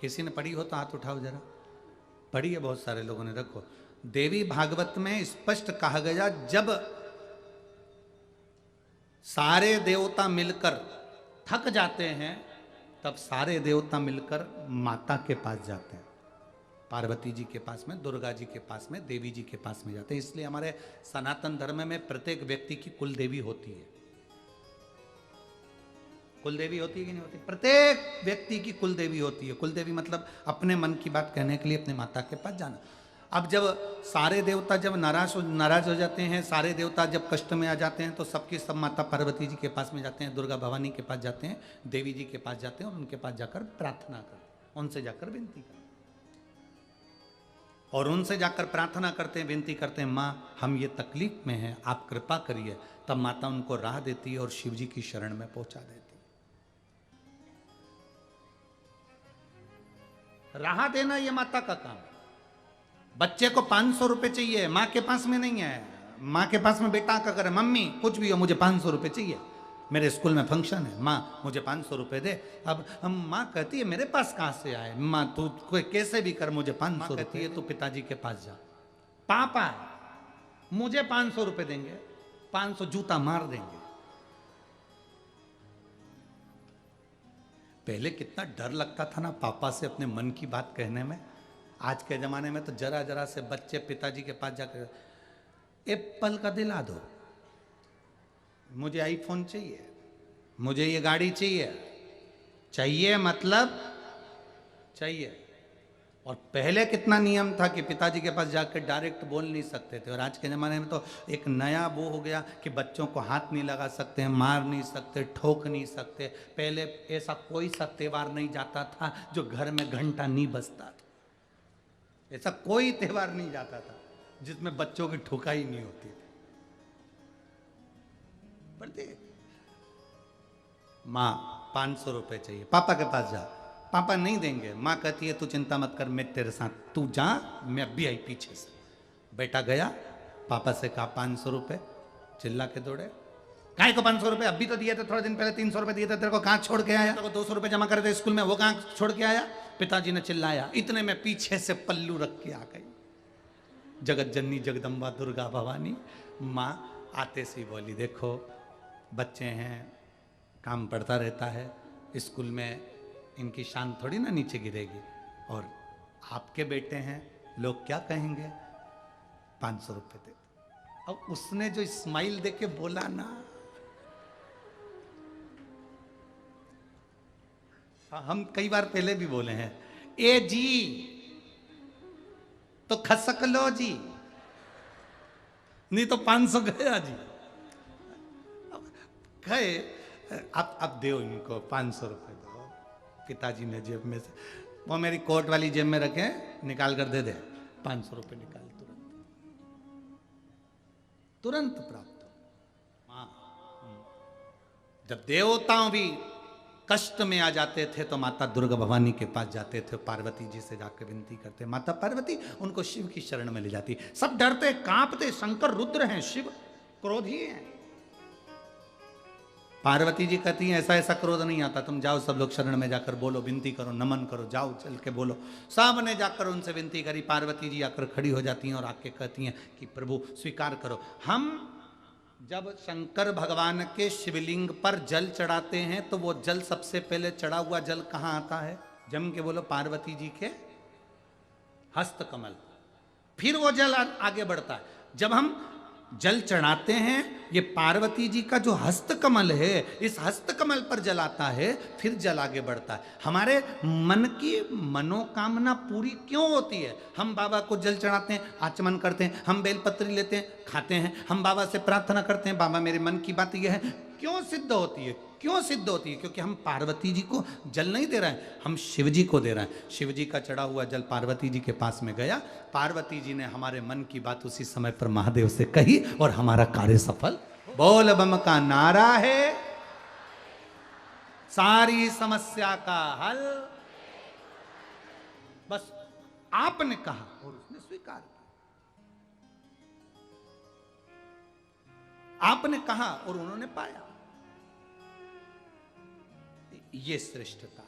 किसी ने पढ़ी हो तो हाथ उठाओ जरा। पढ़ी है बहुत सारे लोगों ने। रखो, देवी भागवत में स्पष्ट कहा गया, जब सारे देवता मिलकर थक जाते हैं तब सारे देवता मिलकर माता के पास जाते हैं, पार्वती जी के पास में, दुर्गा जी के पास में, देवी जी के पास में जाते हैं। इसलिए हमारे सनातन धर्म में प्रत्येक व्यक्ति की कुल देवी होती है। कुल देवी होती है कि नहीं होती? प्रत्येक व्यक्ति की कुल देवी होती है। कुल देवी मतलब अपने मन की बात कहने के लिए अपने माता के पास जाना। अब जब सारे देवता जब नाराज हो जाते हैं, सारे देवता जब कष्ट में आ जाते हैं, तो सबकी सब माता पार्वती जी के पास में जाते हैं, दुर्गा भवानी के पास जाते हैं, देवी जी के पास जाते हैं और उनके पास जाकर प्रार्थना करते, उनसे जाकर विनती करते और उनसे जाकर प्रार्थना करते हैं, विनती करते हैं, माँ हम ये तकलीफ में हैं, आप कृपा करिए। तब माता उनको राह देती है और शिव जी की शरण में पहुंचा देती है। राह देना ये माता का काम है। बच्चे को 500 रुपए चाहिए, माँ के पास में नहीं है। माँ के पास में बेटा का करे, मम्मी कुछ भी हो मुझे 500 रुपए चाहिए, मेरे स्कूल में फंक्शन है, माँ मुझे 500 रुपए दे। अब हम माँ कहती है मेरे पास कहाँ से आए, माँ तू कोई कैसे भी कर मुझे 500 कहती है। तो पिताजी के पास जा, पापा मुझे 500 रुपए देंगे, 500 जूता मार देंगे। पहले कितना डर लगता था ना पापा से अपने मन की बात कहने में। आज के जमाने में तो जरा जरा से बच्चे पिताजी के पास जाकर एप्पल का दिला दो, मुझे आईफोन चाहिए, मुझे ये गाड़ी चाहिए, चाहिए मतलब चाहिए। और पहले कितना नियम था कि पिताजी के पास जाकर डायरेक्ट बोल नहीं सकते थे। और आज के ज़माने में तो एक नया वो हो गया कि बच्चों को हाथ नहीं लगा सकते, मार नहीं सकते, ठोक नहीं सकते। पहले ऐसा कोई सा त्यौहार नहीं जाता था जो घर में घंटा नहीं बजता था। ऐसा कोई त्यौहार नहीं जाता था जिसमें बच्चों की ठुकाई नहीं होती थी। बढ़ते माँ 500 रुपए चाहिए, पापा के पास जा, पापा नहीं देंगे। माँ कहती है तू चिंता मत कर, मैं तेरे साथ, तू जा, मैं अभी आई पीछे से। बेटा गया, पापा से कहा 500 रुपए, चिल्ला के दौड़े, काहे को 500 रुपए, अभी तो दिए थे, थोड़े दिन पहले 300 रुपए दिए थे, तेरे को कहाँ छोड़ के आया? तेरे को 200 रुपए जमा करे थे स्कूल में, वो कहाँ छोड़ के आया? पिताजी ने चिल्लाया, इतने में पीछे से पल्लू रख के आ गई जगत जननी जगदम्बा दुर्गा भवानी। माँ आते सी बोली, देखो बच्चे हैं, काम पड़ता रहता है, स्कूल में इनकी शान थोड़ी ना नीचे गिरेगी, और आपके बेटे हैं, लोग क्या कहेंगे, 500 रुपए दे। अब उसने जो स्माइल देके बोला ना, हम कई बार पहले भी बोले हैं, ए जी तो खसक लो जी, नहीं तो 500 गया जी। गए, अब दो इनको 500 रुपए दो। पिताजी ने जेब में से, वो मेरी कोट वाली जेब में रखे, निकाल कर दे दे, 500 रुपए निकाल, तुरंत प्राप्त हो। हाँ, जब देवताओं भी कष्ट में आ जाते थे तो माता दुर्गा भवानी के पास जाते थे, पार्वती जी से जाकर विनती करते, माता पार्वती उनको शिव की शरण में ले जाती। सब डरते कांपते, शंकर रुद्र हैं, शिव क्रोधी हैं। पार्वती जी कहती हैं ऐसा ऐसा क्रोध नहीं आता, तुम जाओ सब लोग शरण में जाकर बोलो, विनती करो, नमन करो, जाओ चल के बोलो। सब ने जाकर उनसे विनती करी। पार्वती जी आकर खड़ी हो जाती हैं और आके कहती हैं कि प्रभु स्वीकार करो। हम जब शंकर भगवान के शिवलिंग पर जल चढ़ाते हैं तो वो जल सबसे पहले चढ़ा हुआ जल कहाँ आता है? जम के बोलो, पार्वती जी के हस्त कमल। फिर वो जल आगे बढ़ता है। जब हम जल चढ़ाते हैं, ये पार्वती जी का जो हस्त कमल है, इस हस्त कमल पर जल आता है, फिर जल आगे बढ़ता है। हमारे मन की मनोकामना पूरी क्यों होती है? हम बाबा को जल चढ़ाते हैं, आचमन करते हैं, हम बेलपत्री लेते हैं, खाते हैं, हम बाबा से प्रार्थना करते हैं, बाबा मेरे मन की बात यह है। क्यों सिद्ध होती है? क्यों सिद्ध होती है? क्योंकि हम पार्वती जी को जल नहीं दे रहे हैं, हम शिव जी को दे रहे हैं। शिव जी का चढ़ा हुआ जल पार्वती जी के पास में गया, पार्वती जी ने हमारे मन की बात उसी समय पर महादेव से कही और हमारा कार्य सफल। बोल बम का नारा है, सारी समस्या का हल। बस आपने कहा और उसने स्वीकार किया, आपने कहा और उन्होंने पाया। ये श्रेष्ठता।